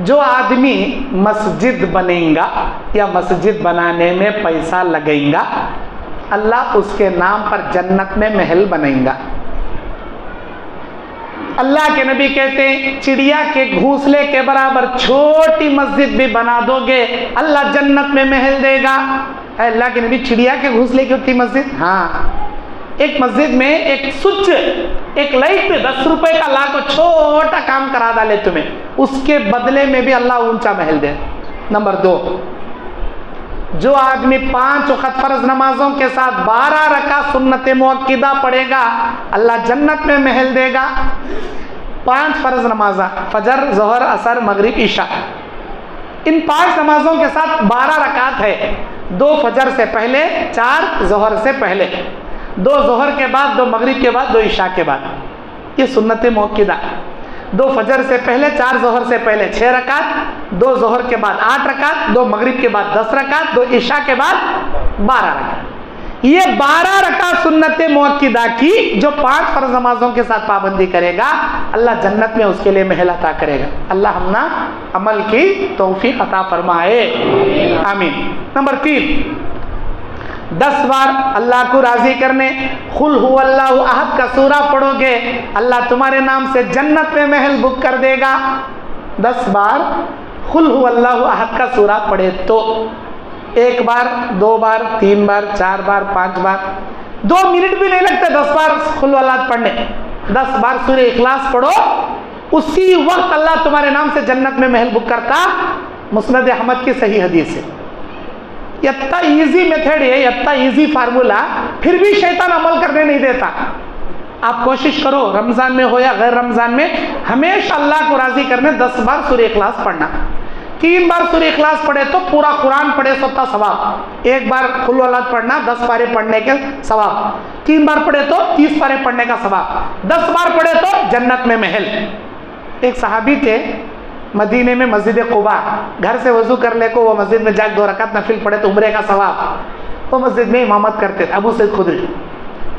S2: جو آدمی مسجد بنیں گا یا مسجد بنانے میں پیسہ لگیں گا، اللہ اس کے نام پر جنت میں محل بنائیں گا. اللہ کے نبی کہتے ہیں چڑیا کے گھونسلے کے برابر چھوٹی مسجد بھی بنا دو گے اللہ جنت میں محل دے گا. اے اللہ کے نبی چڑیا کے گھونسلے کی ہوتی مسجد؟ ہاں. ایک مسجد میں ایک سوئچ، ایک لائٹ 10 روپے کا لا کو چھوٹا کام کرا ڈالے تمہیں، اس کے بدلے میں بھی اللہ اونچا محل دے. نمبر 2، جو آدمی 5 وقت فرض نمازوں کے ساتھ 12 رکعت سنت مؤکدہ پڑھے گا اللہ جنت میں محل دے گا. 5 فرض نمازاں، فجر، ظہر، عصر، مغرب، عشاء، ان 5 نمازوں کے ساتھ 12 رکعت ہے. 2 فجر سے پہلے، 4 ظہر سے پہلے، 2 ظہر کے بعد، 2 مغرب کے بعد، 2 عشاء کے بعد. یہ سنت مؤکدہ. 2 فجر سے پہلے، 4 ظہر سے پہلے 6 رکعت، 2 ظہر کے بعد 8 رکعت، 2 مغرب کے بعد 10 رکعت، 2 عشاء کے بعد 12 رکعت. یہ 12 رکعت سنت مؤکدہ کی جو 5 فرض نمازوں کے ساتھ پابندی کرے گا اللہ جنت میں اس کے لیے محل عطا کرے گا. اللہ ہم نا عمل کی توفیق عطا فرمائے، آمین. نمبر 3، 10 بار اللہ کو راضی کرنے قل هو اللہ احد کا سورہ پڑھو گے اللہ تمہارے نام سے جنت میں محل بک کر دے گا. 10 بار قل هو اللہ احد کا سورہ پڑھے تو 1 بار، 2 بار، 3 بار، 4 بار، 5 بار، 2 منٹ بھی نہیں لگتے 10 بار قل هو اللہ پڑھنے. 10 بار سورہ اخلاص پڑھو، اسی وقت اللہ تمہارے نام سے جنت میں محل بک کرتا. مسند احمد کی صحیح حدیث ہے. اتنا ایزی میتھڈ ہے، اتنا ایزی فارمولا، پھر بھی شیطان عمل کرنے نہیں دیتا. آپ کوشش کرو رمضان میں ہو یا غیر رمضان میں ہمیشہ اللہ کو راضی کرنے 10 بار سورہ اخلاص پڑھنا. 3 بار سورہ اخلاص پڑھے تو پورا قرآن پڑھے سوتا ثواب. 1 بار قل اولاد پڑھنا 10 پارے پڑھنے کے ثواب. 3 بار پڑھے تو 30 پارے پڑھنے کا ثواب. 10 بار پڑھے تو جنت میں محل. ایک صحابی تھے مدینے میں مسجد قباء، گھر سے وضو کر لے کو وہ مسجد میں جا 2 رکعت نفل پڑھے تو عمرے کا ثواب. وہ مسجد میں امامت کرتے تھے. ابو سعید خدری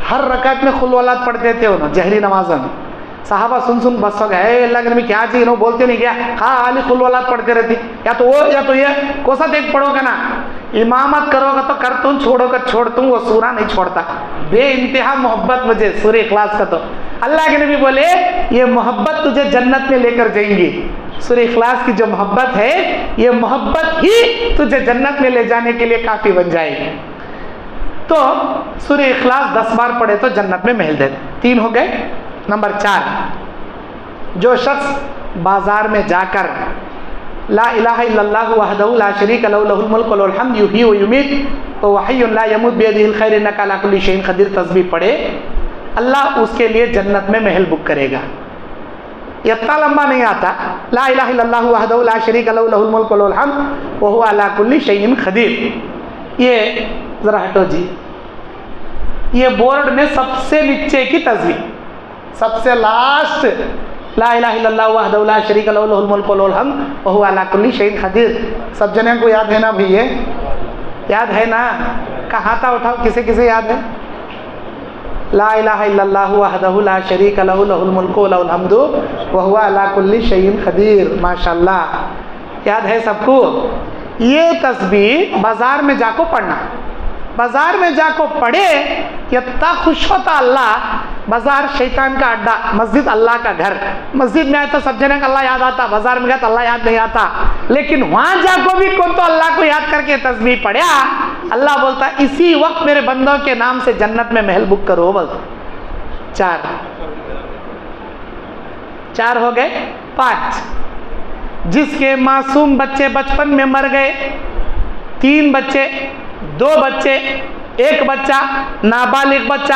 S2: ہر رکعت میں قل اولاد پڑھتے تھے انہوں جہری نمازوں میں. صحابہ سن بس ہو گئے، اے اللہ کے نبی کیا چاہیے، انہوں بولتے نہیں کیا ہاں علی قل اولاد پڑھتے رہتی، یا تو وہ یا تو یہ کوسا دیکھ پڑھو گا نا. امامت کرو گا تو کرتوں، چھوڑو گا چھوڑتوں، وہ سورہ نہیں چھوڑتا. بے انتہا محبت مجھے سورہ اخلاص کا. تو اللہ کے نبی بولے یہ محبت تجھے جنت میں لے کر جائیں گی. سورہ اخلاص کی جو محبت ہے یہ محبت ہی تجھے جنت میں لے جانے کے لیے کافی بن جائے گی. تو سورہ اخلاص 10 بار پڑھے تو جنت میں محل دے. 3 ہو گئے. نمبر 4، جو شخص بازار میں جا کر لا الہ الا اللہ وحدہ لا شریک لہ لہ الملک وله الحمد یحیی و یمیت وهو حی لا یموت بیدہ الخیر انک علی کل شیء قدیر تسبیح پڑھے اللہ اس کے لیے جنت میں محل بک کرے گا. یہ اتنا لمبا نہیں آتا. لا الہ الا اللہ وحدہ لا شریک لہ لہ الملک وله الحمد وهو علی کل شیء قدیر. یہ ذرا ہٹو جی، یہ بورڈ میں سب سے نیچے کی تصویر، سب سے لاسٹ لا الہ الا اللہ وحدہ لا شریک لہ لہ الملک وله الحمد وهو علی کل شیء قدیر. سب جنے کو یاد ہے نا بھائی؟ یاد ہے نا؟ کہاں تھا اٹھاؤ، کسے یاد ہے؟ لا الہ الا اللہ وحدہ لا شریک لہ لہ الملک و لہ الحمد وہو علی کل شیء قدیر. ماشاءاللہ یاد ہے سب کو؟ یہ تسبیح بازار میں جا کو پڑھنا، بازار میں جا کو پڑھے اتنا خوش ہوتا اللہ. بازار شیطان کا اڈا، مسجد اللہ کا گھر. مسجد میں آئے تو سب جنے کا اللہ یاد آتا، بازار میں گیا تو اللہ یاد نہیں آتا. لیکن وہاں جا کو بھی کون تو اللہ کو یاد کر کے تسبیح پڑھیا، اللہ بولتا اسی وقت میرے بندوں کے نام سے جنت میں محل بک کرو. بولتا چار ہو گئے. 5 جس کے معصوم بچے بچپن میں مر گئے، 3 بچے، 2 بچے، 1 بچہ، نابالغ بچہ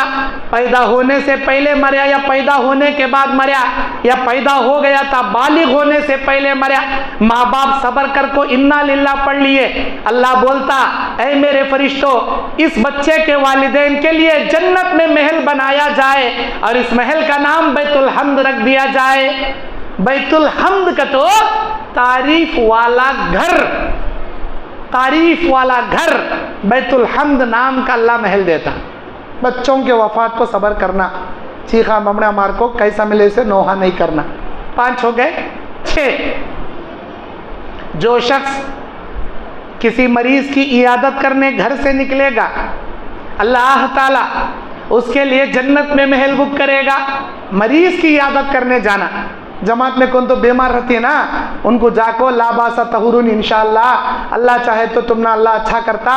S2: پیدا ہونے سے پہلے مریا یا پیدا ہونے کے بعد مریا یا پیدا ہو گیا تھا بالغ ہونے سے پہلے مریا، ماں باپ صبر کر کو انا للہ پڑھ لیے. اللہ بولتا اے میرے فرشتوں، اس بچے کے والدین کے لیے جنت میں محل بنایا جائے اور اس محل کا نام بیت الحمد رکھ دیا جائے. بیت الحمد کا تو تعریف والا گھر، تعریف والا گھر. بیت الحمد نام کا اللہ محل دیتا. بچوں کے وفات کو صبر کرنا، چیخا بمڑا مار کو کیسا ملے اسے نوحہ نہیں کرنا. 5 ہو گئے. 6 جو شخص کسی مریض کی عیادت کرنے گھر سے نکلے گا، اللہ تعالیٰ اس کے لیے جنت میں محل بک کرے گا. مریض کی عیادت کرنے جانا، جماعت میں کون تو بیمار رہتی ہے نا، ان کو جا کو لا باسا طہورن انشاءاللہ، اللہ چاہے تو تم نا اللہ اچھا کرتا،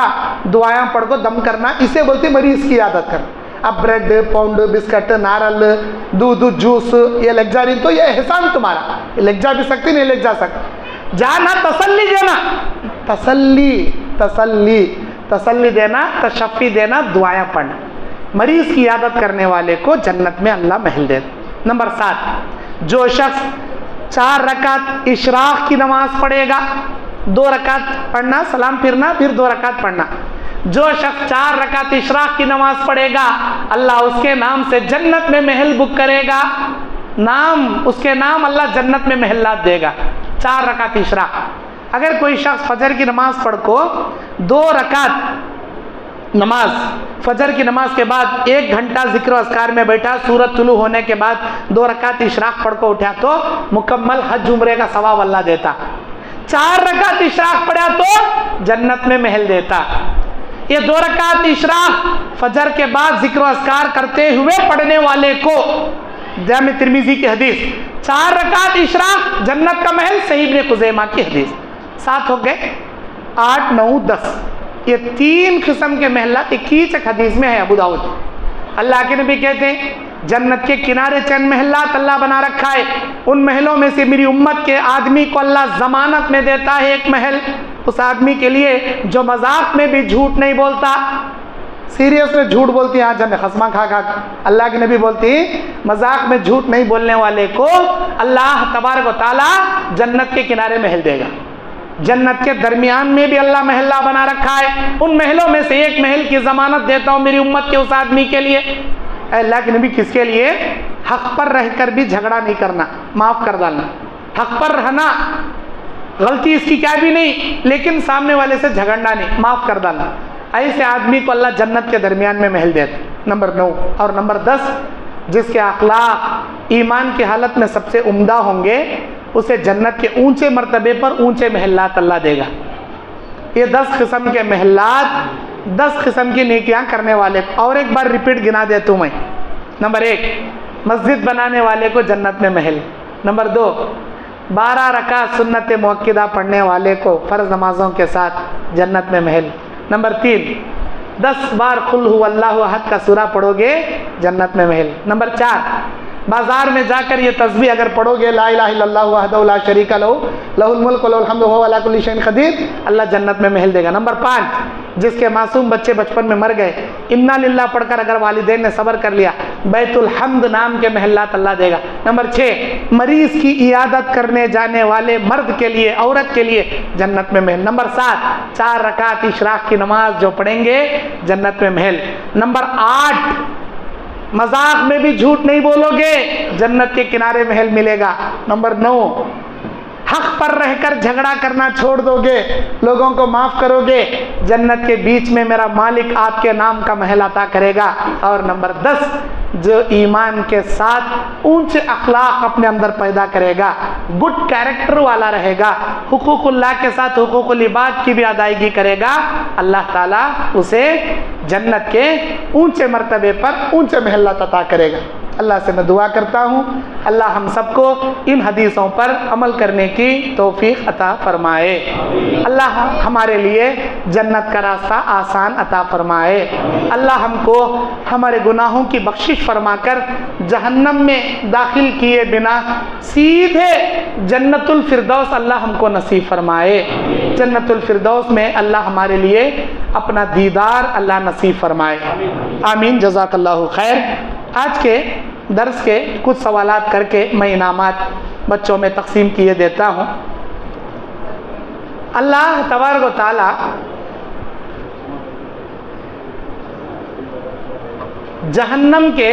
S2: دعائیں پڑھ کو دم کرنا، اسے بولتے مریض کی عادت کر. اب بریڈ، پاؤنڈ، بسکٹ، نارل، دودھ، جوس یہ لگ جا رہی تو یہ احسان تمہارا، یہ لگ جا بھی سکتی نہیں لگ جا سکتی. جانا تسلی دینا، تسلی دینا، تشفی دینا، دعائیں پڑھنا. مریض کی عادت کرنے والے کو جنت میں اللہ محل دے. نمبر 7 جو شخص 4 رکعت اشراق کی نماز پڑھے گا، 2 رکعت پڑھنا، سلام پھرنا، پھر 2 رکعت پڑھنا. جو شخص 4 رکعت اشراق کی نماز پڑھے گا، اللہ اس کے نام سے جنت میں محل بک کرے گا. اس کے نام اللہ جنت میں محلات دے گا. 4 رکعت اشراق. اگر کوئی شخص فجر کی نماز پڑھ کو 2 رکعت نماز، فجر کی نماز کے بعد 1 گھنٹہ ذکر و اذکار میں بیٹھا، سورج طلوع ہونے کے بعد 2 رکعت اشراق پڑھ کو اٹھا تو مکمل حج عمرے کا ثواب اللہ دیتا. 4 رکعت اشراق پڑھا تو جنت میں محل دیتا. یہ 2 رکعت اشراق فجر کے بعد ذکر و اذکار کرتے ہوئے پڑھنے والے کو، جامع ترمذی کی حدیث، 4 رکعت اشراق جنت کا محل، صحیح ابن خزیمہ کی حدیث. 7 ہو گئے. 8 9 10 یہ 3 قسم کے محلات 21 ایک حدیث میں ہے ابو داؤد. اللہ کے نبی کہتے ہیں جنت کے کنارے چند محلات اللہ بنا رکھا ہے، ان محلوں میں سے میری امت کے آدمی کو اللہ ضمانت میں دیتا ہے ایک محل، اس آدمی کے لیے جو مذاق میں بھی جھوٹ نہیں بولتا. سیریس میں جھوٹ بولتی ہیں آج ہمیں خسمہ کھا کھا. اللہ کی نبی بولتی مذاق میں جھوٹ نہیں بولنے والے کو اللہ تبارک و تعالی جنت کے کنارے محل دے گا. جنت کے درمیان میں بھی اللہ محلہ بنا رکھا ہے، ان محلوں میں سے ایک محل کی ضمانت دیتا ہوں میری امت کے اس آدمی کے لیے. اے اللہ کے نبی کس کے لیے؟ حق پر رہ کر بھی جھگڑا نہیں کرنا، معاف کر ڈالنا. حق پر رہنا، غلطی اس کی کیا بھی نہیں، لیکن سامنے والے سے جھگڑنا نہیں، معاف کر ڈالنا. ایسے آدمی کو اللہ جنت کے درمیان میں محل دیتا. نمبر 9 اور نمبر 10 جس کے اخلاق ایمان کی حالت میں سب سے عمدہ ہوں گے، اسے جنت کے اونچے مرتبے پر اونچے محلات اللہ دے گا. یہ 10 قسم کے محلات، 10 قسم کی نیکیاں کرنے والے. اور ایک بار ریپیٹ گنا دیتا ہوں میں. نمبر 1 مسجد بنانے والے کو جنت میں محل. نمبر 2 12 رکعت سنت مؤکدہ پڑھنے والے کو فرض نمازوں کے ساتھ جنت میں محل. نمبر 3 10 بار قل هو اللہ احد کا سورہ پڑھو گے جنت میں محل. نمبر 4 بازار میں جا کر یہ تسبیح اگر پڑھو گے لا الہ الا اللہ وحدہ لا شریک لہ لہ الملک و لہ الحمد وہو علی کل شیء قدیر، اللہ جنت میں محل دے گا. نمبر 5 جس کے معصوم بچے بچپن میں مر گئے، انا للہ پڑھ کر اگر والدین نے صبر کر لیا، بیت الحمد نام کے محلات اللہ دے گا. نمبر 6 مریض کی عیادت کرنے جانے والے مرد کے لیے، عورت کے لیے جنت میں محل. نمبر 7 4 رکعت اشراق کی نماز جو پڑھیں گے جنت میں محل. نمبر 8 مذاق میں بھی جھوٹ نہیں بولو گے، جنت کے کنارے محل ملے گا. نمبر 9 حق پر رہ کر جھگڑا کرنا چھوڑ دو گے، لوگوں کو معاف کرو گے، جنت کے بیچ میں میرا مالک آپ کے نام کا محل عطا کرے گا۔ اور نمبر 10، جو ایمان کے ساتھ اونچے اخلاق اپنے اندر پیدا کرے گا، گڈ کیریکٹر والا رہے گا، حقوق اللہ کے ساتھ حقوق العباد کی بھی ادائیگی کرے گا، اللہ تعالیٰ اسے جنت کے اونچے مرتبے پر اونچے محلات عطا کرے گا۔ اللہ سے میں دعا کرتا ہوں اللہ ہم سب کو ان حدیثوں پر عمل کرنے کی توفیق عطا فرمائے، اللہ ہمارے لیے جنت کا راستہ آسان عطا فرمائے، اللہ ہم کو ہمارے گناہوں کی بخشش فرما کر جہنم میں داخل کیے بنا سیدھے جنت الفردوس اللہ ہم کو نصیب فرمائے، جنت الفردوس میں اللہ ہمارے لیے اپنا دیدار اللہ نصیب فرمائے، آمین، جزاک اللہ خیر۔ آج کے درس کے کچھ سوالات کر کے میں انعامات بچوں میں تقسیم کیے دیتا ہوں۔ اللہ تبارک و تعالی جہنم کے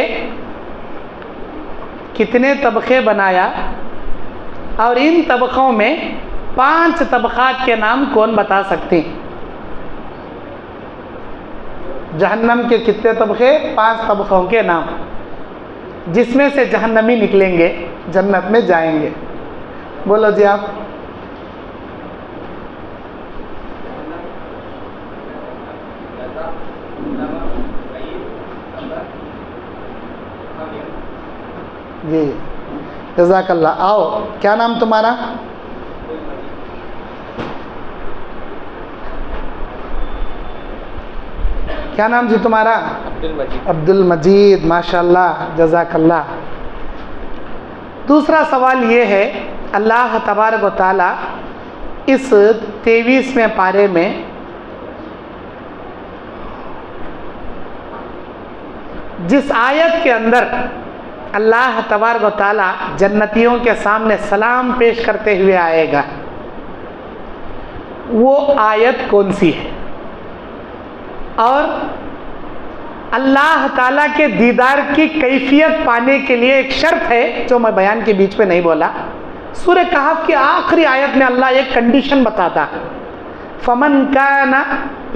S2: کتنے طبقے بنایا اور ان طبقوں میں 5 طبقات کے نام کون بتا سکتے ہیں؟ جہنم کے کتنے طبقے؟ 5 طبقوں کے نام، جس میں سے جہنمی نکلیں گے، جنت میں جائیں گے۔ بولو جی آپ۔ جی جزاک اللہ۔ آؤ، کیا نام تمہارا؟ کیا نام جی تمہارا؟ عبد المجید، ماشاء اللہ، جزاک اللہ۔ دوسرا سوال یہ ہے، اللہ تبارک و تعالی اس 23ویں پارے میں جس آیت کے اندر اللہ تبارک و تعالی جنتیوں کے سامنے سلام پیش کرتے ہوئے آئے گا، وہ آیت کون سی ہے؟ اور اللہ تعالیٰ کے دیدار کی کیفیت پانے کے لیے ایک شرط ہے جو میں بیان کے بیچ میں نہیں بولا۔ سورہ کہف کی آخری آیت میں اللہ ایک کنڈیشن بتاتا، فَمَنْ كَانَ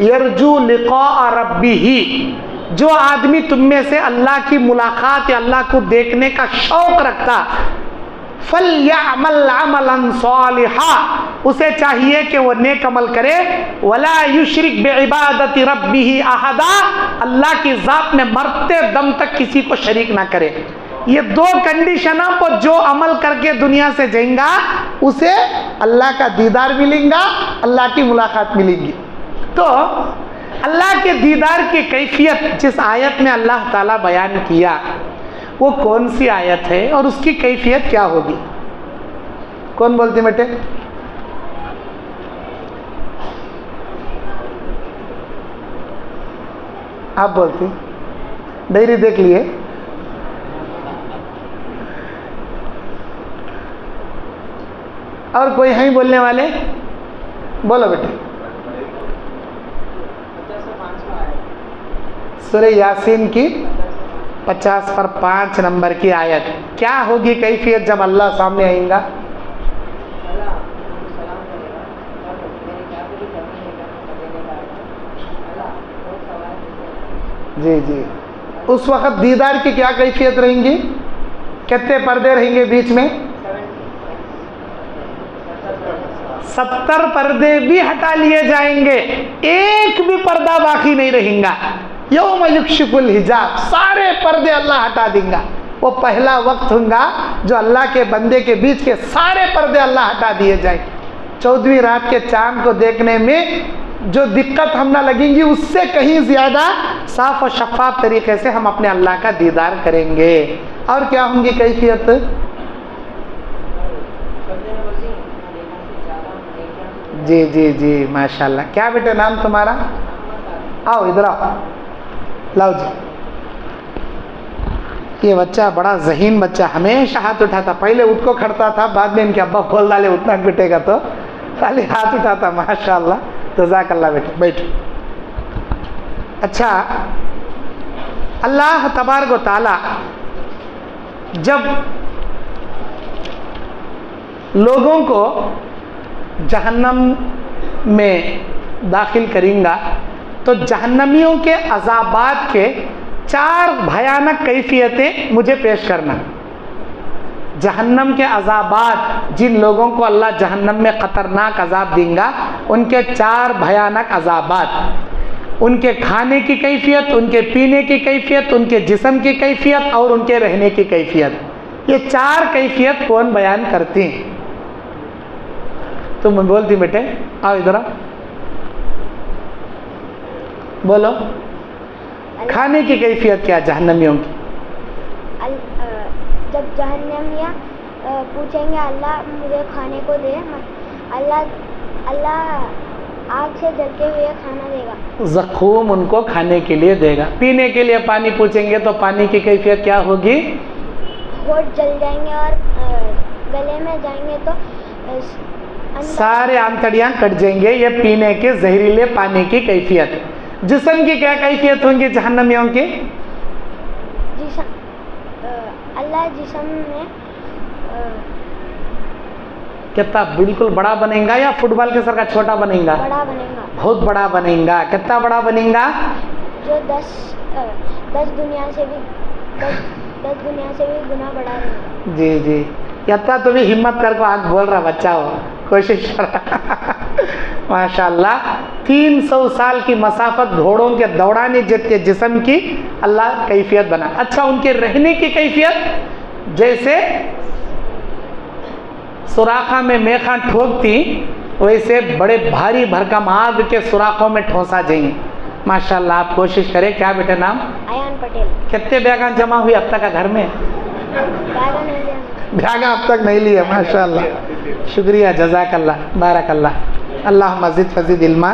S2: يَرْجُو لِقَاءَ رَبِّهِ، جو آدمی تم میں سے اللہ کی ملاقات یا اللہ کو دیکھنے کا شوق رکھتا، فَلْيَعْمَلْ عَمَلًا صَالِحًا، اسے چاہیے کہ وہ نیک عمل کرے، وَلَا يُشْرِكْ بِعِبَادَةِ رَبِّهِ أَحَدًا، اللہ کی ذات میں مرتے دم تک کسی کو شریک نہ کرے۔ یہ 2 کنڈیشنوں کو جو عمل کر کے دنیا سے جائیں گا اسے اللہ کا دیدار ملیں گا، اللہ کی ملاقات ملیں گی۔ تو اللہ کے دیدار کی کیفیت جس آیت میں اللہ تعالیٰ بیان کیا وہ کون سی آیت ہے اور اس کی کیفیت کیا ہوگی؟ کون بولتے بیٹے؟ آپ بولتی؟ ڈائری دیکھ لیے؟ اور کوئی ہیں بولنے والے؟ بولو بیٹے۔ سورہ یاسین کی 50 پر 5 نمبر کی آیت، کیا ہوگی کیفیت جب اللہ سامنے آئیں گا؟ جی جی، اس وقت دیدار کی کیا کیفیت رہیں گی؟ کتنے پردے رہیں گے بیچ میں؟ 70 پردے بھی ہٹا لیے جائیں گے، ایک بھی پردہ باقی نہیں رہیں گا۔ یوم یکشف الحجاب، سارے پردے اللہ ہٹا دیں گا۔ وہ پہلا وقت ہوگا جو اللہ کے بندے کے بیچ کے سارے پردے اللہ ہٹا دیے جائیں۔ 14ویں رات کے چاند کو دیکھنے میں جو دقت ہم نہ لگیں گی اس سے کہیں زیادہ صاف و شفاف طریقے سے ہم اپنے اللہ کا دیدار کریں گے۔ اور کیا ہوں گی کیفیت؟ جی جی جی، ماشاءاللہ۔ کیا بیٹے نام تمہارا؟ آؤ ادھر آؤ، لاؤ جی۔ یہ بچہ بڑا ذہین بچہ، ہمیشہ ہاتھ اٹھاتا، پہلے اٹھ کو کھڑتا تھا، بعد میں ان کے ابا کھول ڈالے اتنا بیٹے کا تو خالی ہاتھ اٹھاتا، ماشاءاللہ، جزاک اللہ بیٹے، بیٹھو۔ اچھا، اللہ تبارک و تعالی جب لوگوں کو جہنم میں داخل کریں گا تو جہنمیوں کے عذابات کے 4 بھیانک کیفیتیں مجھے پیش کرنا. جہنم کے عذابات، جن لوگوں کو اللہ جہنم میں خطرناک عذاب دیں گا، ان کے 4 بھیانک عذابات، ان کے کھانے کی کیفیت، ان کے پینے کی کیفیت، ان کے جسم کی کیفیت اور ان کے رہنے کی کیفیت. یہ 4 کیفیت کون بیان کرتی ہیں؟ تم بولتی بیٹے، آؤ ادھر آؤ، بولو. کھانے کی کیفیت کیا جہنمیوں کی؟
S3: جب جہنمیاں پوچھیں گے اللہ مجھے کھانے کو دے، اللہ آگ سے جلتے ہوئے کھانا دے گا،
S2: زقوم ان کو کھانے کے لیے دے گا. پینے کے لیے پانی پوچھیں گے تو پانی کی کیفیت کیا ہوگی؟
S3: ہونٹ جل جائیں گے اور گلے میں جائیں گے تو
S2: سارے آنتڑیاں کٹ جائیں گے. یہ پینے کے زہریلے پانی کی کیفیت. جسم کی کیا کیفیت ہوں گی جہنمیوں کی؟
S3: اللہ جسم میں
S2: کتنا بالکل بڑا بنے گا یا فٹ بال کے سر کا چھوٹا بنے گا؟
S3: بڑا بنے گا،
S2: بہت بڑا بنے گا. کتنا بڑا بنے گا؟
S3: جو 10 دنیا سے بھی گنا بڑا رہے گا.
S2: جی جی، اتنا تو بھی ہمت کر کو آج بول رہا بچہ ہو، کوشش کر رہا. ماشاء اللہ. 300 سال کی مسافت گھوڑوں کے دوڑانے جتنے جسم کی اللہ کیفیت بنا. اچھا، ان کے رہنے کی کیفیت جیسے سوراخا میں میخاں ٹھوکتی، ویسے بڑے بھاری بھرکم آگ کے سوراخوں میں ٹھونسا جائیں گے. ماشاء اللہ. آپ کوشش کریں. کیا بیٹے نام؟
S3: ایان پٹیل.
S2: کتنے بیگاں جمع ہوئی اب تک کا گھر میں؟ بیگاں اب تک نہیں لیا. ماشاء اللہ. شکریہ، جزاک اللہ، بارک اللہ. اللہ مزید فزید علما.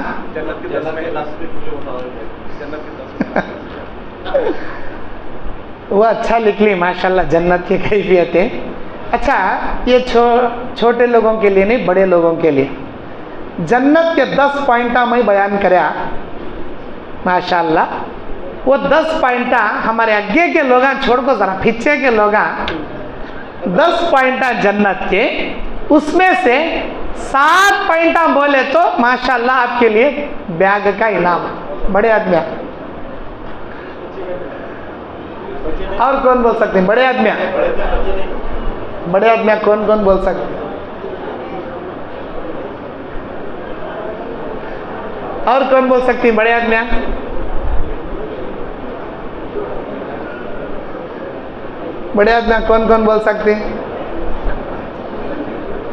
S2: وہ اچھا لکھ لی ماشاء اللہ، جنت کی کیفیتیں. اچھا، یہ چھوٹے لوگوں کے لیے نہیں، بڑے لوگوں کے لیے جنت کے 10 پوائنٹاں میں بیان کریا ماشاء اللہ. وہ 10 پوائنٹاں ہمارے اگے کے لوگاں چھوڑ کو ذرا پیچھے کے لوگاں 10 پوائنٹاں جنت کے، اس میں سے 7 پوائنٹاں بولے تو ماشاء اللہ آپ کے لیے بیگ کا انعام. بڑے آدمی اور کون بول سکتے ہیں؟ بڑے آدمی، بڑے آدمی کون کون بول سکتے ہیں؟ اور کون بول سکتی ہیں بڑے آدمی؟ بڑے آدمی کون کون بول سکتے ہیں؟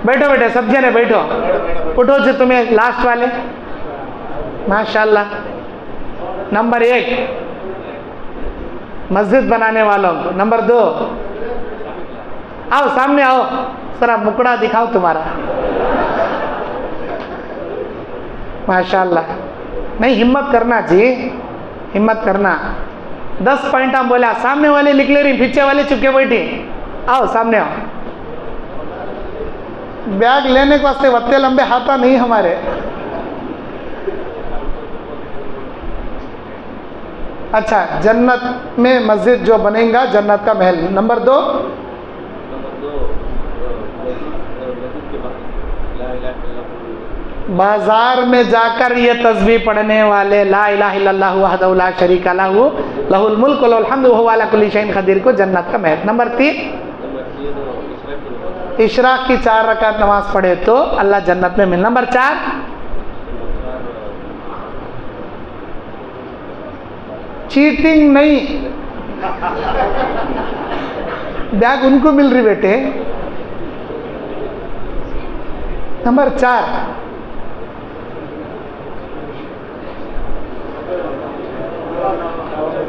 S2: بیٹھو بیٹھو، سب جنے بیٹھو، اٹھو جو تمہیں لاسٹ والے. ماشاء اللہ. نمبر 1 مسجد بنانے والوں کو. نمبر 2 آؤ سامنے آؤ، ذرا مکڑا دکھاؤ تمہارا. ماشاء اللہ. نہیں، ہمت کرنا جی، ہمت کرنا. 10 پوائنٹ ہم بولا، سامنے والے لکھ لے رہی، پیچھے والے چپ کے بیٹھے. آؤ سامنے آؤ. بیگ لینے کے واسطے وتے لمبے ہاتھا نہیں ہمارے. اچھا، جنت میں مسجد جو بنے گا، جنت کا محل. نمبر 2 بازار میں جا کر یہ تسبیح پڑھنے والے، لا الہ الا اللہ وحدہ لا شریک لہ لہ الملک ولہ الحمد وہو علی کل شیء قدیر کو جنت کا محل. نمبر 3 اشراق کی 4 رکعت نماز پڑھے تو اللہ جنت میں مل. نمبر 4 چیٹنگ نہیں. بیگ ان کو مل رہی بیٹے. نمبر 4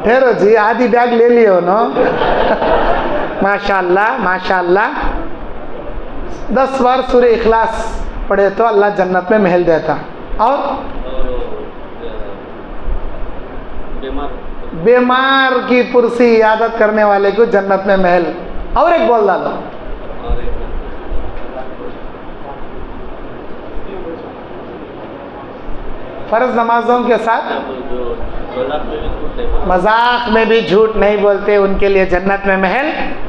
S2: ٹھہرو جی، آدھی بیگ لے لیے ہو نا. ماشاء اللہ ماشاء اللہ. 10 بار سورہ اخلاص پڑھے تو اللہ جنت میں محل دیتا. اور بیمار کی پرسی عیادت کرنے والے کو جنت میں محل. اور ایک بول ڈالو. فرض نمازوں کے ساتھ مذاق میں بھی جھوٹ نہیں بولتے، ان کے لیے جنت میں محل.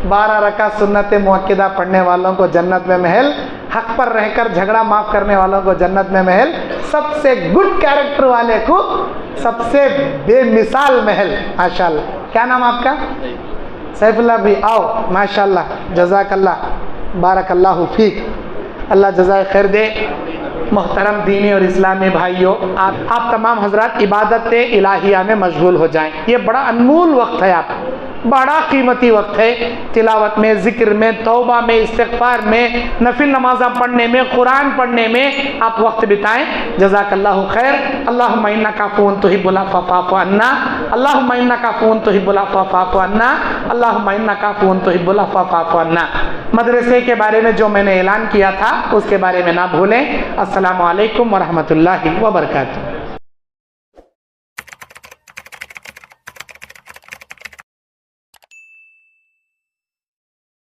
S2: 12 رکعت سنت مؤکدہ پڑھنے والوں کو جنت میں محل. حق پر رہ کر جھگڑا معاف کرنے والوں کو جنت میں محل، سب سے گڈ کیریکٹر والے کو سب سے بے مثال محل. ماشاءاللہ. کیا نام آپ کا؟ سیف اللہ بھی. آؤ ماشاءاللہ، جزاک اللہ، بارک اللہ فیک، اللہ جزائے خیر دے. محترم دینی اور اسلامی بھائیوں، آپ تمام حضرات عبادت الہیہ میں مشغول ہو جائیں. یہ بڑا انمول وقت ہے، آپ بڑا قیمتی وقت ہے. تلاوت میں، ذکر میں، توبہ میں، استغفار میں، نفل نمازیں پڑھنے میں، قرآن پڑھنے میں آپ وقت بتائیں. جزاک اللہ خیر. اللہم انک عفو تحب العفو فاعف عنا، اللہم انک عفو تحب العفو فاعف عنا، اللہم انک عفو تحب العفو فاعف عنا. مدرسے کے بارے میں جو میں نے اعلان کیا تھا اس کے بارے میں نہ بھولیں. السلام علیکم ورحمۃ اللہ وبرکاتہ.